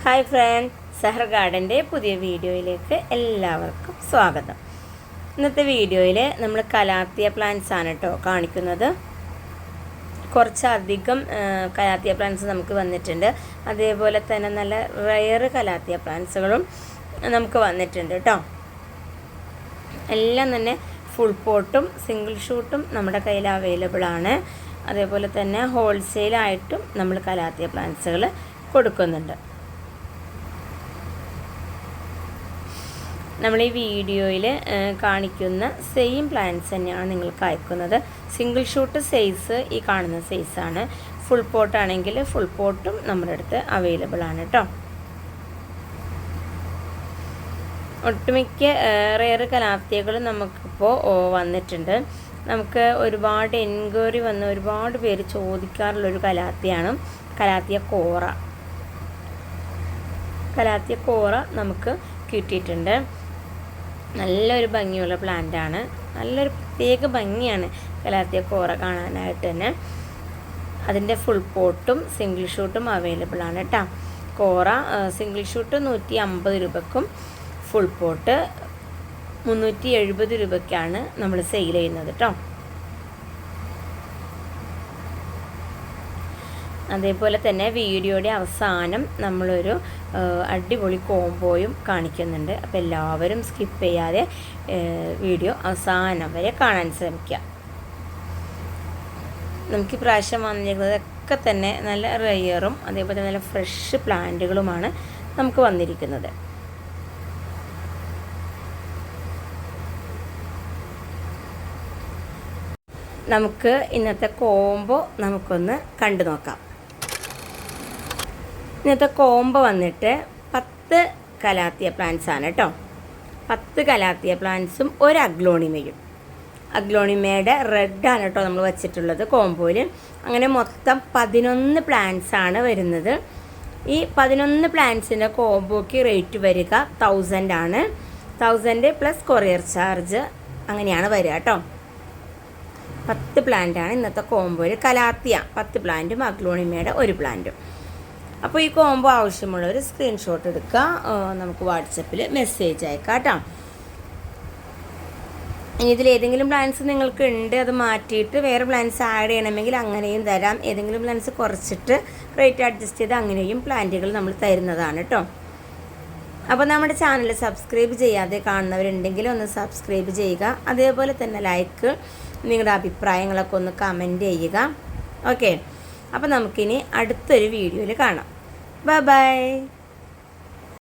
Hi front, Sehar ഗാർഡൻ്റെ പുതിയ വീഡിയോയിലേക്ക് എല്ലാവർക്കും സ്വാഗതം. ഇന്നത്തെ വീഡിയോയിൽ നമ്മൾ കലാത്തിയ പ്ലാന്റ്സ് ആണ് കേട്ടോ കാണിക്കുന്നത്. കുറച്ചധികം കലാത്തിയ പ്ലാന്റ്സ് നമുക്ക് വന്നിട്ടുണ്ട്. അതേപോലെ തന്നെ നല്ല റെയർ കലാത്തിയ പ്ലാന്റ്സുകളും നമുക്ക് വന്നിട്ടുണ്ട് കേട്ടോ. എല്ലാം തന്നെ ഫുൾ പോട്ടും സിംഗിൾ ഷൂട്ടും നമ്മുടെ കയ്യിൽ അവൈലബിൾ ആണ്. അതേപോലെ തന്നെ ഹോൾസെയിലായിട്ടും നമ്മൾ കലാത്തിയ പ്ലാന്റ്സുകൾ കൊടുക്കുന്നുണ്ട്. നമ്മൾ ഈ വീഡിയോയിൽ കാണിക്കുന്ന സെയിം പ്ലാന്റ്സ് തന്നെയാണ് നിങ്ങൾക്ക് അയക്കുന്നത്. സിംഗിൾ ഷൂട്ട് സൈസ് ഈ കാണുന്ന സൈസാണ്. ഫുൾ പോട്ടാണെങ്കിൽ ഫുൾ പോട്ടും നമ്മുടെ അടുത്ത് അവൈലബിൾ ആണ് കേട്ടോ. ഒട്ടുമിക്ക റെയർ കലാത്തിയകളും നമുക്കിപ്പോൾ വന്നിട്ടുണ്ട്. നമുക്ക് ഒരുപാട് എൻക്വയറി വന്ന് ഒരുപാട് പേര് ചോദിക്കാറുള്ളൊരു കലാത്തിയാണ് കലാത്തിയ കോറ. കലാത്തിയ കോറ നമുക്ക് കിട്ടിയിട്ടുണ്ട്. നല്ലൊരു ഭംഗിയുള്ള പ്ലാന്റാണ്. നല്ലൊരു പ്രത്യേക ഭംഗിയാണ് കലാത്തിയ കോറ കാണാനായിട്ട് തന്നെ. അതിൻ്റെ ഫുൾ പോട്ടും സിംഗിൾ ഷൂട്ടും അവൈലബിൾ ആണ് കേട്ടോ. കോറ സിംഗിൾ ഷൂട്ട് 150 രൂപക്കും ഫുൾ പോട്ട് 370 രൂപയ്ക്കാണ് നമ്മൾ സെയിൽ ചെയ്യുന്നത് കേട്ടോ. അതേപോലെ തന്നെ വീഡിയോയുടെ അവസാനം നമ്മളൊരു അടിപൊളി കോംബോയും കാണിക്കുന്നുണ്ട്. അപ്പോൾ എല്ലാവരും സ്കിപ്പ് ചെയ്യാതെ വീഡിയോ അവസാനം വരെ കാണാൻ ശ്രമിക്കുക. നമുക്ക് ഇപ്രാവശ്യം വന്നിരിക്കുന്നതൊക്കെ തന്നെ നല്ല റെയറും അതേപോലെ തന്നെ നല്ല ഫ്രഷ് പ്ലാന്റുകളുമാണ് നമുക്ക് വന്നിരിക്കുന്നത്. നമുക്ക് ഇന്നത്തെ കോംബോ നമുക്കൊന്ന് കണ്ടു നോക്കാം. ഇന്നത്തെ കോംബോ വന്നിട്ട് 10 കലാത്തിയ പ്ലാന്റ്സ് ആണ് കേട്ടോ. 10 കലാത്തിയ പ്ലാന്റ്സും ഒരു അഗ്ലോണിമയും. അഗ്ലോണിമയുടെ റെഡാണ് കേട്ടോ നമ്മൾ വച്ചിട്ടുള്ളത് കോംബോയിൽ. അങ്ങനെ മൊത്തം 11 പ്ലാന്റ്സ് ആണ് വരുന്നത്. ഈ 11 പ്ലാന്റ്സിൻ്റെ കോംബോയ്ക്ക് റേറ്റ് വരിക 1000 ആണ്. 1000 പ്ലസ് കൊറിയർ ചാർജ് അങ്ങനെയാണ് വരിക കേട്ടോ. 10 പ്ലാന്റാണ് ഇന്നത്തെ കോംബോയിൽ. കലാത്തിയ 10 പ്ലാന്റും അഗ്ലോണിമയുടെ ഒരു പ്ലാന്റും. അപ്പോൾ ഈ കോംബോ ആവശ്യമുള്ളവർ സ്ക്രീൻഷോട്ട് എടുക്കുക, നമുക്ക് വാട്സപ്പിൽ മെസ്സേജ് അയക്കാം കേട്ടോ. ഇനി ഇതിലേതെങ്കിലും പ്ലാൻസ് നിങ്ങൾക്ക് ഉണ്ട്, അത് മാറ്റിയിട്ട് വേറെ പ്ലാൻസ് ആഡ് ചെയ്യണമെങ്കിൽ അങ്ങനെയും തരാം. ഏതെങ്കിലും പ്ലാൻസ് കുറച്ചിട്ട് റേറ്റ് അഡ്ജസ്റ്റ് ചെയ്ത് അങ്ങനെയും പ്ലാന്റുകൾ നമ്മൾ തരുന്നതാണ് കേട്ടോ. അപ്പോൾ നമ്മുടെ ചാനൽ സബ്സ്ക്രൈബ് ചെയ്യാതെ കാണുന്നവരുണ്ടെങ്കിൽ ഒന്ന് സബ്സ്ക്രൈബ് ചെയ്യുക. അതേപോലെ തന്നെ ലൈക്ക്, നിങ്ങളുടെ അഭിപ്രായങ്ങളൊക്കെ ഒന്ന് കമൻറ്റ് ചെയ്യുക. ഓക്കെ, അപ്പോൾ നമുക്കിനി അടുത്തൊരു വീഡിയോയിൽ കാണാം. Bye bye.